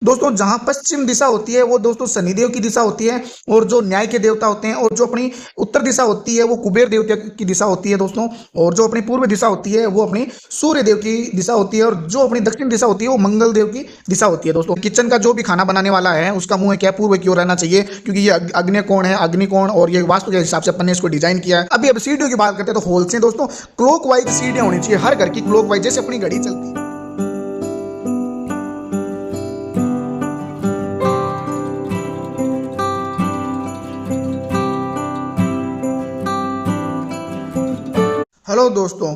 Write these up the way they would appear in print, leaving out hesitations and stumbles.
दोस्तों जहां पश्चिम दिशा होती है वो दोस्तों शनिदेव की दिशा होती है, और जो न्याय के देवता होते हैं, और जो अपनी उत्तर दिशा होती है वो कुबेर देवता की दिशा होती है दोस्तों, और जो अपनी पूर्व दिशा होती है वो अपनी सूर्य देव की दिशा होती है, और जो अपनी दक्षिण दिशा होती है वो मंगल देव की दिशा होती है दोस्तों। किचन का जो भी खाना बनाने वाला है उसका मुंह क्या पूर्व की ओर रहना चाहिए, क्योंकि ये अग्नि कोण है, अग्नि कोण, और ये वास्तु के हिसाब से अपन ने इसको डिजाइन किया है। अब सीढ़ियों की बात करते हैं तो होल से दोस्तों क्लॉक वाइज सीढ़ियां होनी चाहिए हर घर की, क्लॉक वाइज, जैसे अपनी घड़ी चलती है। हेलो दोस्तों,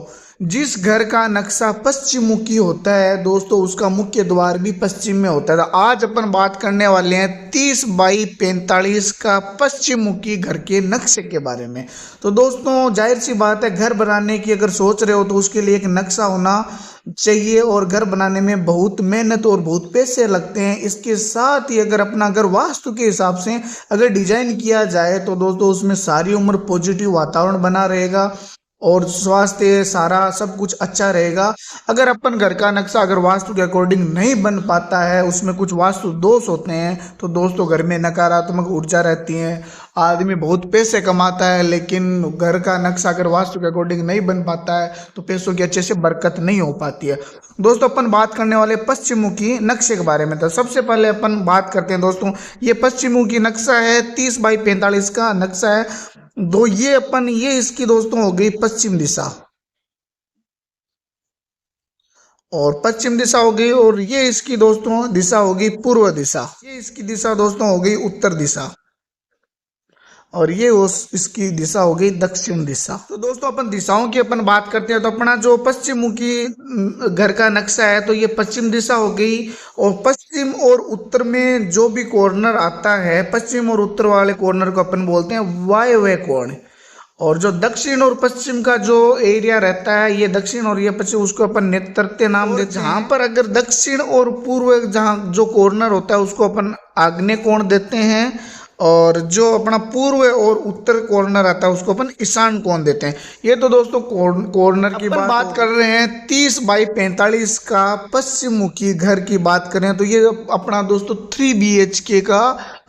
जिस घर का नक्शा पश्चिम मुखी होता है दोस्तों उसका मुख्य द्वार भी पश्चिम में होता है। तो आज अपन बात करने वाले हैं 30 बाई 45 का पश्चिम मुखी घर के नक्शे के बारे में। तो दोस्तों जाहिर सी बात है, घर बनाने की अगर सोच रहे हो तो उसके लिए एक नक्शा होना चाहिए, और घर बनाने में बहुत मेहनत और बहुत पैसे लगते हैं। इसके साथ ही अगर अपना घर वास्तु के हिसाब से अगर डिजाइन किया जाए तो दोस्तों उसमें सारी उम्र पॉजिटिव वातावरण बना रहेगा, और स्वास्थ्य सारा सब कुछ अच्छा रहेगा। अगर अपन घर का नक्शा अगर वास्तु के अकॉर्डिंग नहीं बन पाता है, उसमें कुछ वास्तु दोष होते हैं, तो दोस्तों घर में नकारात्मक ऊर्जा रहती है, आदमी बहुत पैसे कमाता है, लेकिन घर का नक्शा अगर वास्तु के अकॉर्डिंग नहीं बन पाता है तो पैसों की अच्छे से बरकत नहीं हो पाती है। दोस्तों अपन बात करने वाले पश्चिम मुखी नक्शे के बारे में। तो सबसे पहले अपन बात करते हैं दोस्तों, ये पश्चिम मुखी नक्शा है, 30 बाई 45 का नक्शा है। दो ये इसकी दोस्तों हो गई पश्चिम दिशा, और पश्चिम दिशा हो गई, और ये इसकी दोस्तों दिशा होगी पूर्व दिशा, ये इसकी दिशा दोस्तों हो गई उत्तर दिशा, और ये इसकी दिशा हो गई दक्षिण दिशा। तो दोस्तों अपन दिशाओं की अपन बात करते हैं तो अपना जो पश्चिम मुखी घर का नक्शा है तो ये पश्चिम दिशा हो गई, और पश्चिम और उत्तर में जो भी कॉर्नर आता है, पश्चिम और उत्तर वाले कॉर्नर को अपन बोलते हैं वायव्य कोण, और जो दक्षिण और पश्चिम का जो एरिया रहता है, ये दक्षिण और ये पश्चिम, उसको अपन नेतृत्व नाम देते हैं। जहां पर अगर दक्षिण और पूर्व जहां जो कॉर्नर होता है उसको अपन आग्नेय कोण देते हैं, और जो अपना पूर्व और उत्तर कॉर्नर आता है उसको अपन ईशान कोण देते हैं। ये तो दोस्तों कॉर्नर की बात कर रहे हैं। 30 बाई 45 का पश्चिम मुखी घर की बात करें तो ये अपना दोस्तों 3 BHK का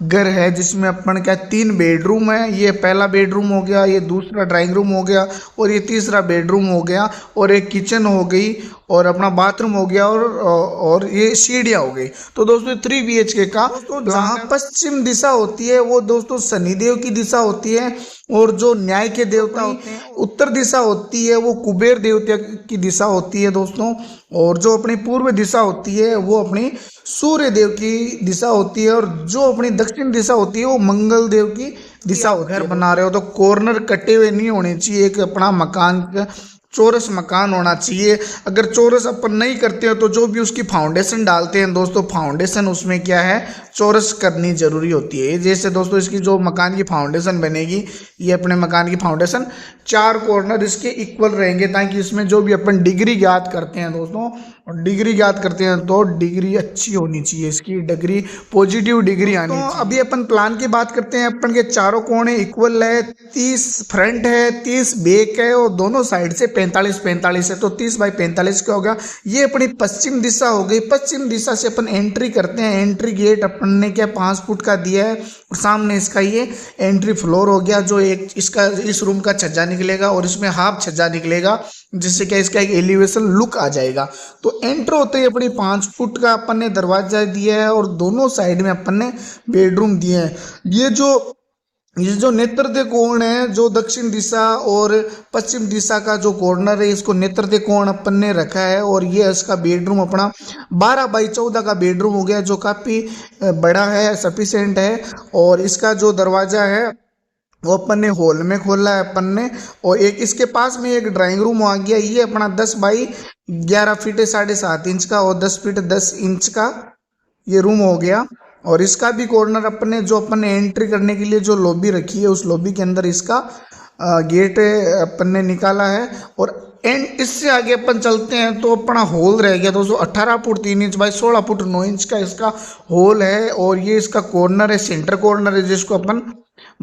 घर है, जिसमें अपन क्या 3 बेडरूम है। ये पहला बेडरूम हो गया, ये दूसरा ड्राइंग रूम हो गया, और ये तीसरा बेडरूम हो गया, और एक किचन हो गई, और अपना बाथरूम हो गया, और ये सीढ़ियाँ हो गई। तो दोस्तों 3 BHK का जहाँ पश्चिम दिशा होती है वो दोस्तों शनिदेव की दिशा होती है, और जो न्याय के देवता होते हैं उत्तर दिशा होती है वो कुबेर देवता की दिशा होती है दोस्तों, और जो अपनी पूर्व दिशा होती है वो अपनी सूर्य देव की दिशा होती है, और जो अपनी दक्षिण दिशा होती है वो मंगल देव की दिशा होती है। घर बना रहे हो तो कॉर्नर कटे हुए नहीं होने चाहिए, एक अपना मकान चौरस मकान होना चाहिए। अगर चौरस अपन नहीं करते हो तो जो भी उसकी फाउंडेशन डालते हैं दोस्तों, फाउंडेशन उसमें क्या है चौरस करनी जरूरी होती है। जैसे दोस्तों इसकी जो मकान की फाउंडेशन बनेगी, ये अपने मकान की फाउंडेशन 4 कॉर्नर इसके इक्वल रहेंगे, ताकि इसमें जो भी अपन डिग्री ज्ञात करते हैं दोस्तों, और डिग्री ज्ञात करते हैं तो डिग्री अच्छी होनी चाहिए, इसकी डिग्री पॉजिटिव डिग्री आनी चाहिए। अभी अपन प्लान की बात करते हैं। अपन के चारों कोने इक्वल है, 30 फ्रंट है, 30 बैक है, और दोनों साइड से 45-45 है, तो 30 बाई 45 का होगा। ये अपनी पश्चिम दिशा हो गई। पश्चिम दिशा से अपन एंट्री करते हैं। एंट्री गेट अपन ने क्या 5 फुट का दिया है, और सामने इसका ये एंट्री फ्लोर हो गया, जो एक इसका इस रूम का छज्जा निकलेगा, और इसमें हाफ छज्जा निकलेगा, जिससे क्या इसका एक एलिवेशन लुक आ जाएगा। तो एंटर होते ही अपनी 5 फुट का अपन ने दरवाजा दिया है, और दोनों साइड में अपन ने बेडरूम दिए हैं। ये जो नेत्र कोण है, जो दक्षिण दिशा और पश्चिम दिशा का जो कॉर्नर है, इसको नेत्र कोण अपन ने रखा है, और ये इसका बेडरूम अपना 12 बाई 14 का बेडरूम हो गया, जो काफ़ी बड़ा है, सफिशिएंट है। और इसका जो दरवाजा है वो अपन ने हॉल में खोला है अपन ने, और एक इसके पास में एक ड्राइंग रूम आ गया। ये अपना 10 बाई 11 फीट 7.5 इंच का, और 10 फीट 10 इंच का ये रूम हो गया। और इसका भी कॉर्नर अपने जो अपन ने एंट्री करने के लिए जो लॉबी रखी है, उस लॉबी के अंदर इसका गेट अपन ने निकाला है। और एंड इससे आगे अपन चलते हैं तो अपना हॉल रह गया दोस्तों 18 foot 3 inch by 16 foot 9 inch का इसका हॉल है। और ये इसका कॉर्नर है, सेंटर कॉर्नर है, जिसको अपन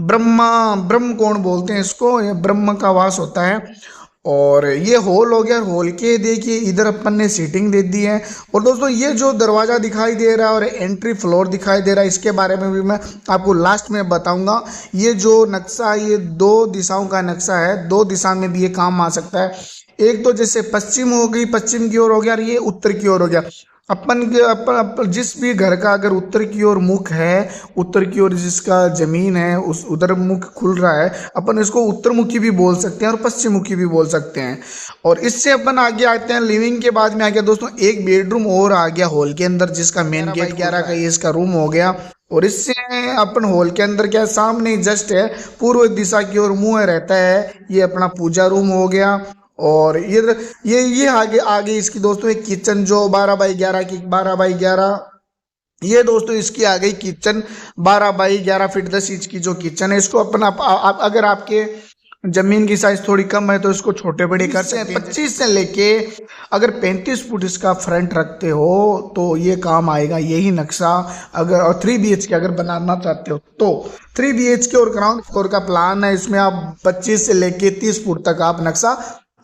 ब्रह्म कोण बोलते हैं इसको, ये ब्रह्म का वास होता है। और ये हॉल हो गया। हॉल के देखिए इधर अपन ने सीटिंग दे दी है। और दोस्तों ये जो दरवाज़ा दिखाई दे रहा है और एंट्री फ्लोर दिखाई दे रहा है, इसके बारे में भी मैं आपको लास्ट में बताऊंगा। ये जो नक्शा, ये 2 दिशाओं का नक्शा है, 2 दिशा में भी ये काम आ सकता है। एक तो जैसे पश्चिम हो गई, पश्चिम की ओर हो गया, और ये उत्तर की ओर हो गया। अपन जिस भी घर का अगर उत्तर की ओर मुख है, उत्तर की ओर जिसका जमीन है उस उधर मुख खुल रहा है, अपन इसको उत्तरमुखी भी बोल सकते हैं और पश्चिम मुखी भी बोल सकते हैं। और इससे अपन आगे आते हैं, लिविंग के बाद में आ गया दोस्तों एक बेडरूम और आ गया हॉल के अंदर, जिसका मेन गेट 11 का ये इसका रूम हो गया। और इससे अपन हॉल के अंदर क्या सामने जस्ट है, पूर्व दिशा की ओर मुंह रहता है, ये अपना पूजा रूम हो गया। और ये आगे आगे इसकी दोस्तों एक किचन जो 12x11 की, 12x11, ये दोस्तों इसकी आ गई किचन 12x11 फीट 10 इंच की जो किचन है। इसको अपन अगर आपके जमीन की साइज थोड़ी कम है तो इसको छोटे बड़े कर सकते हैं। 25 से लेके अगर 35 फुट इसका फ्रंट रखते हो तो ये काम आएगा यही नक्शा। अगर और 3 BHK अगर बनाना चाहते हो तो 3 BHK और ग्राउंड फ्लोर का प्लान है। इसमें आप 25 से लेके 30 फुट तक आप नक्शा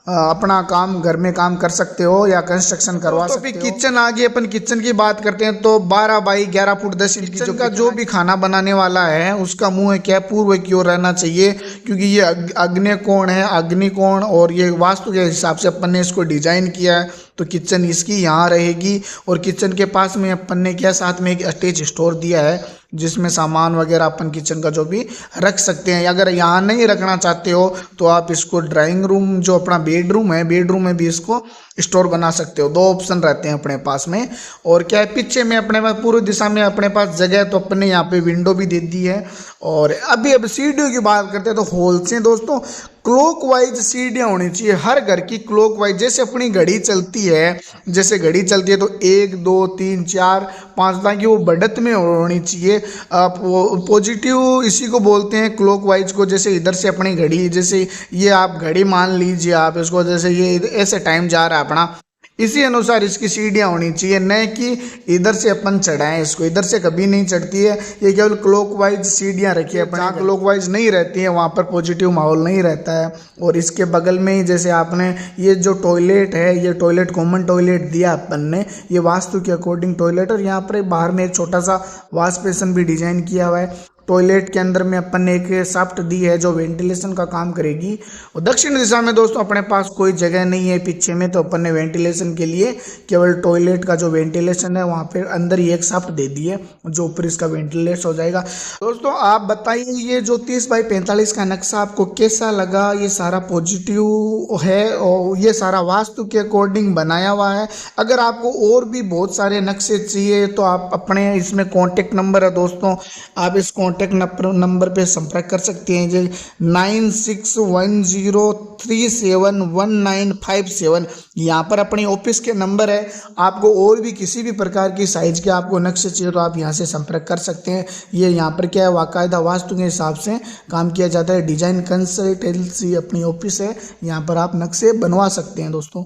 अपना काम घर में काम कर सकते हो या कंस्ट्रक्शन करवा सकते हो। किचन आगे अपन किचन की बात करते हैं तो 12x11 फुट 10 इंच की जो भी खाना बनाने वाला है उसका मुंह क्या पूर्व की ओर रहना चाहिए, क्योंकि ये अग्नि कोण है, अग्नि कोण। और ये वास्तु के हिसाब से अपन ने इसको डिजाइन किया है, तो किचन इसकी यहाँ रहेगी। और किचन के पास में अपन ने क्या साथ में एक अटैच स्टोर दिया है जिसमें सामान वगैरह अपन किचन का जो भी रख सकते हैं। अगर यहाँ नहीं रखना चाहते हो तो आप इसको ड्राइंग रूम जो अपना बेडरूम है, बेडरूम में भी इसको स्टोर बना सकते हो। 2 ऑप्शन रहते हैं अपने पास में। और क्या है, पीछे में अपने पास पूर्व दिशा में अपने पास जगह है तो अपन ने यहाँ पे विंडो भी दे दी है। और अब सीढ़ियों की बात करते हैं तो हॉल से दोस्तों क्लॉकवाइज सीढ़ियाँ होनी चाहिए हर घर की। क्लॉकवाइज जैसे अपनी घड़ी चलती है, जैसे घड़ी चलती है तो 1 2 3 4 5 ताकि वो बढ़त में होनी चाहिए। आप वो पॉजिटिव इसी को बोलते हैं क्लॉकवाइज को। जैसे इधर से अपनी घड़ी, जैसे ये आप घड़ी मान लीजिए आप इसको, जैसे ये ऐसे टाइम जा रहा है अपना, इसी अनुसार इसकी सीढ़ियाँ होनी चाहिए, न कि इधर से अपन चढ़ाएं इसको। इधर से कभी नहीं चढ़ती है, ये केवल क्लॉकवाइज सीढ़ियाँ रखी है अपन। जहाँ क्लॉकवाइज नहीं रहती है वहाँ पर पॉजिटिव माहौल नहीं रहता है। और इसके बगल में ही जैसे आपने ये जो टॉयलेट है, ये टॉयलेट कॉमन टॉयलेट दिया अपन ने, ये वास्तु के अकॉर्डिंग टॉयलेट। और यहाँ पर बाहर में एक छोटा सा वॉश बेसिन भी डिजाइन किया हुआ है। टॉयलेट के अंदर में अपन ने एक शाफ्ट दी है जो वेंटिलेशन का काम करेगी। और दक्षिण दिशा में दोस्तों अपने पास कोई जगह नहीं है पीछे में, तो अपन ने वेंटिलेशन के लिए केवल टॉयलेट का जो वेंटिलेशन है वहाँ पे अंदर ही एक शाफ्ट दे दी है जो ऊपर इसका वेंटिलेट हो जाएगा। दोस्तों आप बताइए ये जो 30x45 का नक्शा आपको कैसा लगा? ये सारा पॉजिटिव है और ये सारा वास्तु के अकॉर्डिंग बनाया हुआ है। अगर आपको और भी बहुत सारे नक्शे चाहिए तो आप अपने इसमें कॉन्टेक्ट नंबर है दोस्तों, आप इस कॉन्टेक्ट नंबर पे संपर्क कर सकते हैं। जो 9610371957 यहाँ पर अपनी ऑफिस के नंबर है। आपको और भी किसी भी प्रकार की साइज के आपको नक्शे चाहिए तो आप यहाँ से संपर्क कर सकते हैं। ये यहाँ पर क्या है, बाकायदा वास्तु के हिसाब से काम किया जाता है। डिजाइन कंसल्टेंसी अपनी ऑफिस है, यहाँ पर आप नक्शे बनवा सकते हैं दोस्तों।